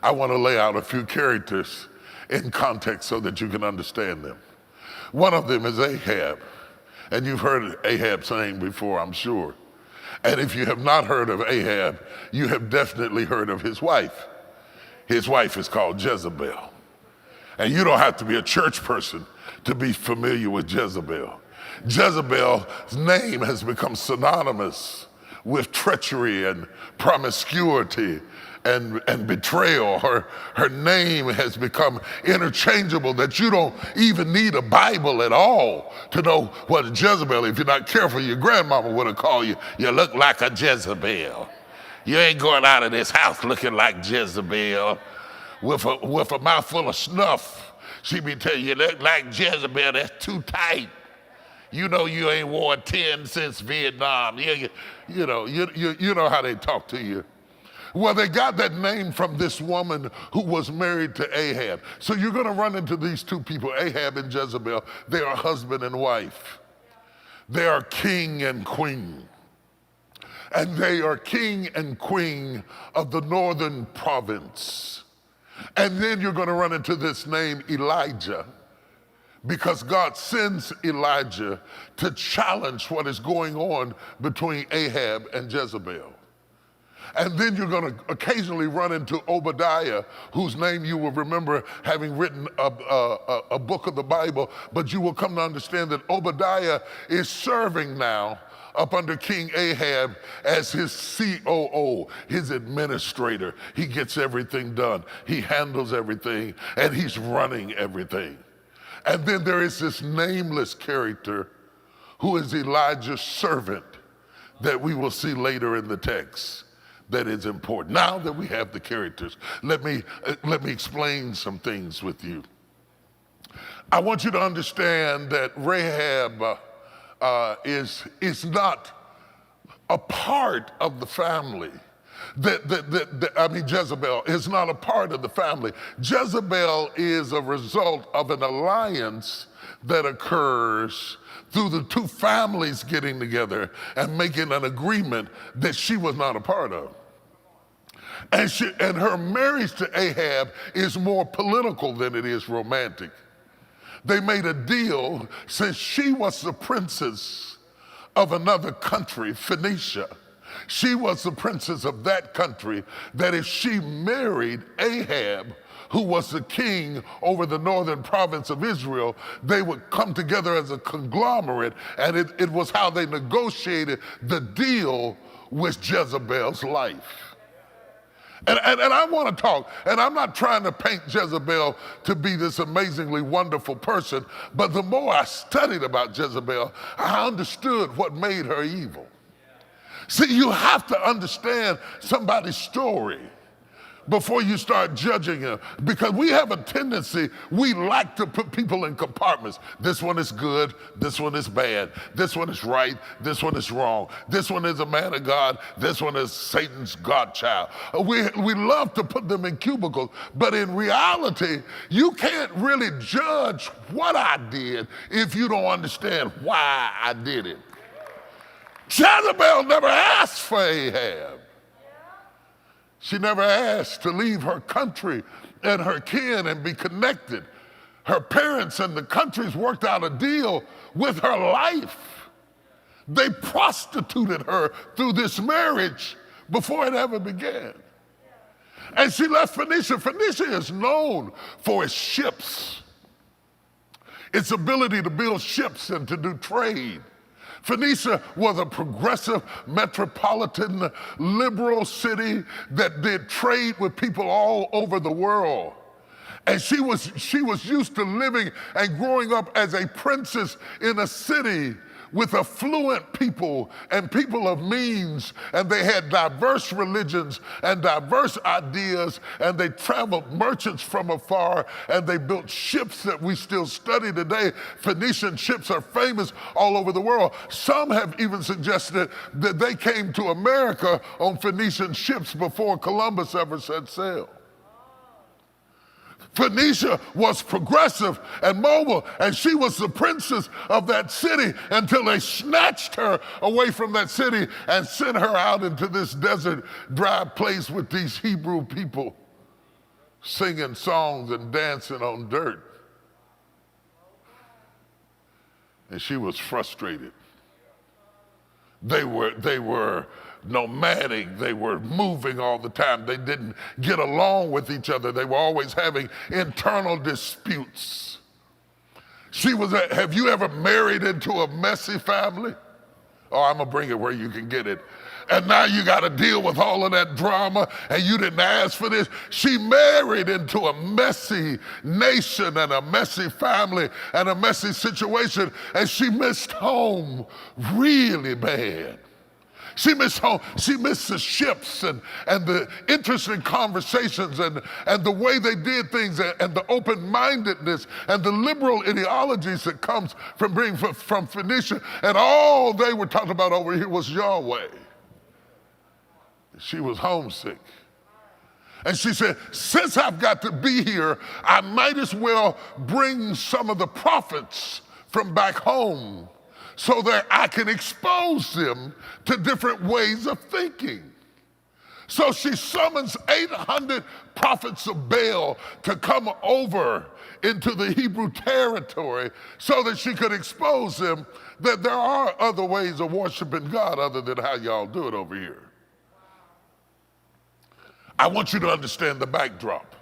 I want to lay out a few characters in context so that you can understand them. One of them is Ahab, and you've heard Ahab's name before, I'm sure. And if you have not heard of Ahab, you have definitely heard of his wife. His wife is called Jezebel. And you don't have to be a church person to be familiar with Jezebel. Jezebel's name has become synonymous with treachery and promiscuity and betrayal. Her name has become interchangeable that you don't even need a Bible at all to know what a Jezebel. If you're not careful, your grandmama would have called you, you look like a Jezebel. You ain't going out of this house looking like Jezebel with a mouthful of snuff. She be telling you look like Jezebel, that's too tight. You know you ain't worn 10 since Vietnam. You know how they talk to you. Well, they got that name from this woman who was married to Ahab. So you're going to run into these two people, Ahab and Jezebel. They are husband and wife. They are king and queen. And they are king and queen of the northern province. And then you're going to run into this name Elijah, because God sends Elijah to challenge what is going on between Ahab and Jezebel. And then you're going to occasionally run into Obadiah, whose name you will remember having written a book of the Bible, but you will come to understand that Obadiah is serving now up under King Ahab as his COO, his administrator. He gets everything done. He handles everything, and he's running everything. And then there is this nameless character who is Elijah's servant that we will see later in the text that is important. Now that we have the characters, let me explain some things with you. I want you to understand that Rahab is not a part of the family. Jezebel is not a part of the family. Jezebel is a result of an alliance that occurs through the two families getting together and making an agreement that she was not a part of. And her marriage to Ahab is more political than it is romantic. They made a deal, since she was the princess of another country, Phoenicia. She was the princess of that country, that if she married Ahab, who was the king over the northern province of Israel, they would come together as a conglomerate, and it was how they negotiated the deal with Jezebel's life. And I want to talk, and I'm not trying to paint Jezebel to be this amazingly wonderful person, but the more I studied about Jezebel, I understood what made her evil. See, you have to understand somebody's story before you start judging him, because we have a tendency, we like to put people in compartments. This one is good, this one is bad, this one is right, this one is wrong, this one is a man of God, this one is Satan's godchild. We love to put them in cubicles, but in reality, you can't really judge what I did if you don't understand why I did it. Jezebel never asked for Ahab. She never asked to leave her country and her kin and be connected. Her parents and the countries worked out a deal with her life. They prostituted her through this marriage before it ever began. And she left Phoenicia. Phoenicia is known for its ships, its ability to build ships and to do trade. Phoenicia was a progressive, metropolitan, liberal city that did trade with people all over the world. And she was used to living and growing up as a princess in a city with affluent people and people of means, and they had diverse religions and diverse ideas, and they traveled merchants from afar, and they built ships that we still study today. Phoenician ships are famous all over the world. Some have even suggested that they came to America on Phoenician ships before Columbus ever set sail. Phoenicia was progressive and mobile, and she was the princess of that city until they snatched her away from that city and sent her out into this desert, dry place with these Hebrew people. singing songs and dancing on dirt. And she was frustrated. They were nomadic. They were moving all the time. They didn't get along with each other. They were always having internal disputes. Have you ever married into a messy family? Oh, I'm gonna bring it where you can get it. And now you got to deal with all of that drama, and you didn't ask for this. She married into a messy nation and a messy family and a messy situation, and she missed home really bad. She missed home. She missed the ships and the interesting conversations and the way they did things and the open-mindedness and the liberal ideologies that comes from being from Phoenicia. And all they were talking about over here was Yahweh. She was homesick. And she said, since I've got to be here, I might as well bring some of the prophets from back home so that I can expose them to different ways of thinking. So she summons 800 prophets of Baal to come over into the Hebrew territory so that she could expose them that there are other ways of worshiping God other than how y'all do it over here. I want you to understand the backdrop.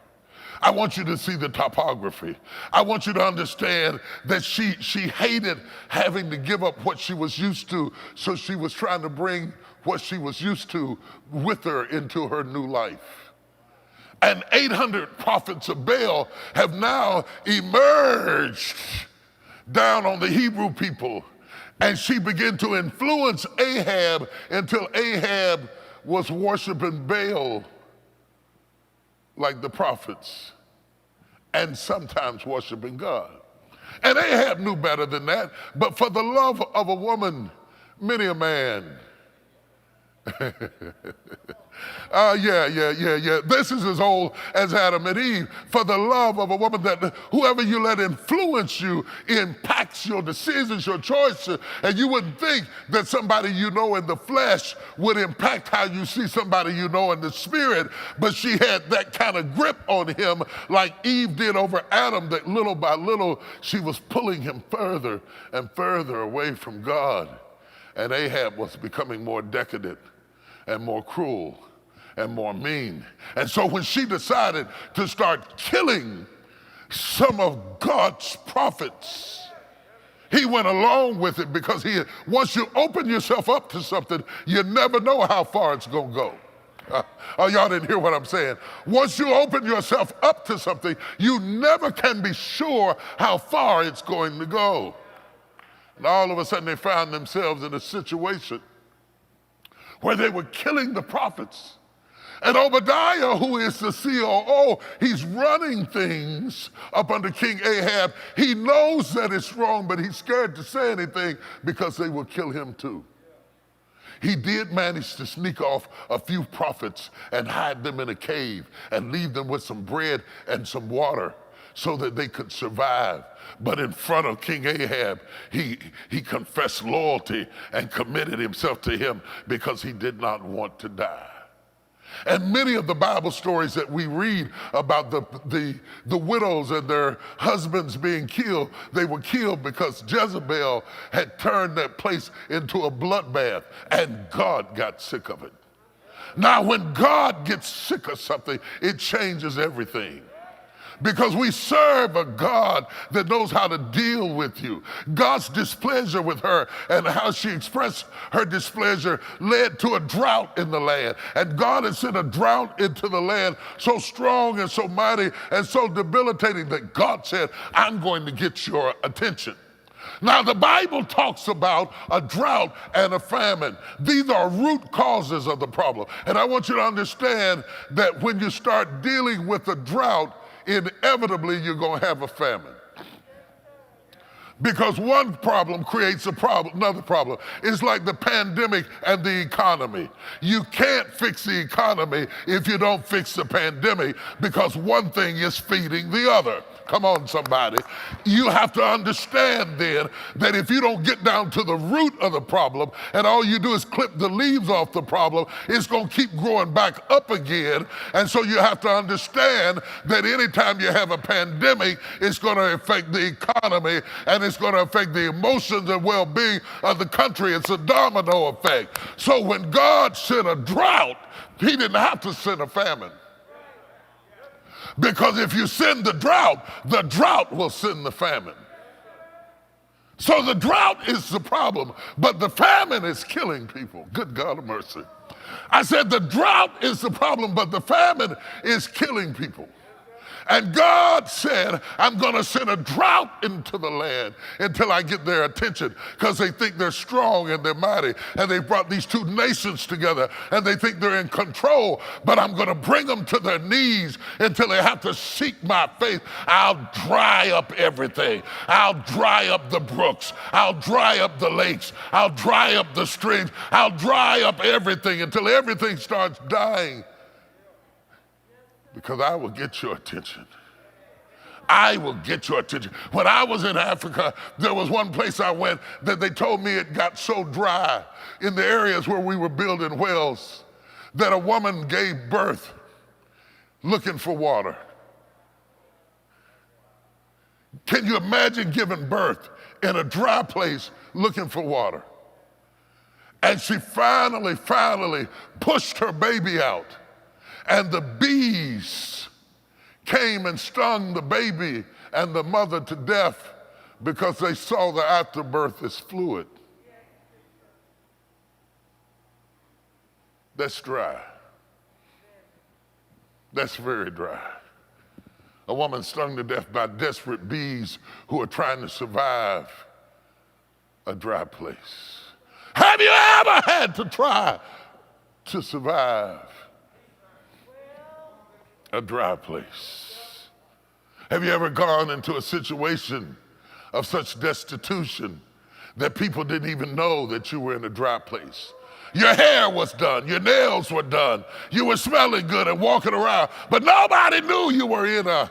I want you to see the topography. I want you to understand that she hated having to give up what she was used to, so she was trying to bring what she was used to with her into her new life. And 800 prophets of Baal have now emerged down on the Hebrew people, and she began to influence Ahab until Ahab was worshiping Baal like the prophets, and sometimes worshiping God. And Ahab knew better than that, but for the love of a woman, many a man. This is as old as Adam and Eve. For the love of a woman, that whoever you let influence you impacts your decisions, your choices. And you wouldn't think that somebody you know in the flesh would impact how you see somebody you know in the spirit. But she had that kind of grip on him like Eve did over Adam, that little by little she was pulling him further and further away from God. And Ahab was becoming more decadent and more cruel and more mean. And so when she decided to start killing some of God's prophets, he went along with it, because once you open yourself up to something, you never know how far it's going to go. Oh, y'all didn't hear what I'm saying. Once you open yourself up to something, you never can be sure how far it's going to go. And all of a sudden they found themselves in a situation where they were killing the prophets. And Obadiah, who is the COO, he's running things up under King Ahab. He knows that it's wrong, but he's scared to say anything because they will kill him too. He did manage to sneak off a few prophets and hide them in a cave and leave them with some bread and some water so that they could survive. But in front of King Ahab, he confessed loyalty and committed himself to him because he did not want to die. And many of the Bible stories that we read about the widows and their husbands being killed, they were killed because Jezebel had turned that place into a bloodbath, and God got sick of it. Now, when God gets sick of something, it changes everything. Because we serve a God that knows how to deal with you. God's displeasure with her and how she expressed her displeasure led to a drought in the land. And God had sent a drought into the land so strong and so mighty and so debilitating that God said, I'm going to get your attention. Now, the Bible talks about a drought and a famine. These are root causes of the problem. And I want you to understand that when you start dealing with a drought, inevitably you're going to have a famine. Because one problem creates another problem. It's like the pandemic and the economy. You can't fix the economy if you don't fix the pandemic, because one thing is feeding the other. Come on, somebody. You have to understand then that if you don't get down to the root of the problem and all you do is clip the leaves off the problem, it's going to keep growing back up again. And so you have to understand that anytime you have a pandemic, it's going to affect the economy and it's going to affect the emotions and well-being of the country. It's a domino effect. So when God sent a drought, he didn't have to send a famine. Because if you send the drought will send the famine. So the drought is the problem, but the famine is killing people. Good God of mercy. I said the drought is the problem, but the famine is killing people. And God said, I'm going to send a drought into the land until I get their attention, because they think they're strong and they're mighty. And they brought these two nations together and they think they're in control. But I'm going to bring them to their knees until they have to seek my face. I'll dry up everything. I'll dry up the brooks. I'll dry up the lakes. I'll dry up the streams. I'll dry up everything until everything starts dying. Because I will get your attention. I will get your attention. When I was in Africa, there was one place I went that they told me it got so dry in the areas where we were building wells that a woman gave birth looking for water. Can you imagine giving birth in a dry place looking for water? And she finally pushed her baby out. And the bees came and stung the baby and the mother to death because they saw the afterbirth as fluid. That's dry. That's very dry. A woman stung to death by desperate bees who are trying to survive a dry place. Have you ever had to try to survive a dry place? Have you ever gone into a situation of such destitution that people didn't even know that you were in a dry place? Your hair was done, your nails were done, you were smelling good and walking around, but nobody knew you were in a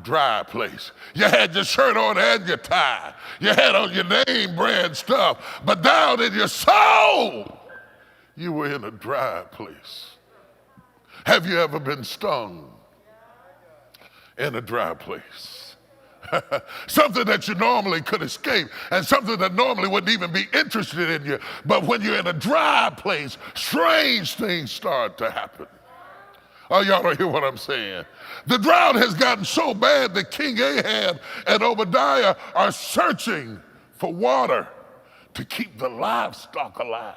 dry place. You had your shirt on and your tie. You had on your name brand stuff, but down in your soul, you were in a dry place. Have you ever been stung in a dry place? Something that you normally could escape and something that normally wouldn't even be interested in you. But when you're in a dry place, strange things start to happen. Oh, y'all don't hear what I'm saying. The drought has gotten so bad that King Ahab and Obadiah are searching for water to keep the livestock alive.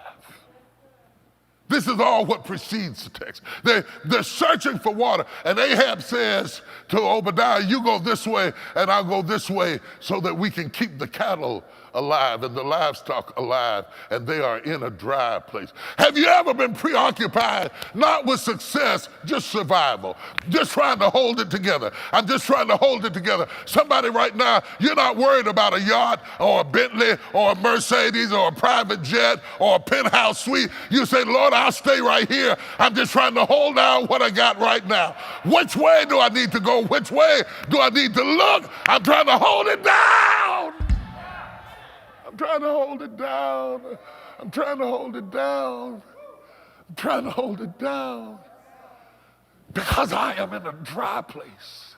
This is all what precedes the text. They're searching for water. And Ahab says to Obadiah, you go this way and I'll go this way so that we can keep the cattle alive and the livestock alive, and they are in a dry place. Have you ever been preoccupied, not with success, just survival, just trying to hold it together? I'm just trying to hold it together. Somebody right now, you're not worried about a yacht or a Bentley or a Mercedes or a private jet or a penthouse suite. You say, Lord, I'll stay right here. I'm just trying to hold down what I got right now. Which way do I need to go? Which way do I need to look? I'm trying to hold it down. I'm trying to hold it down. I'm trying to hold it down. I'm trying to hold it down because I am in a dry place.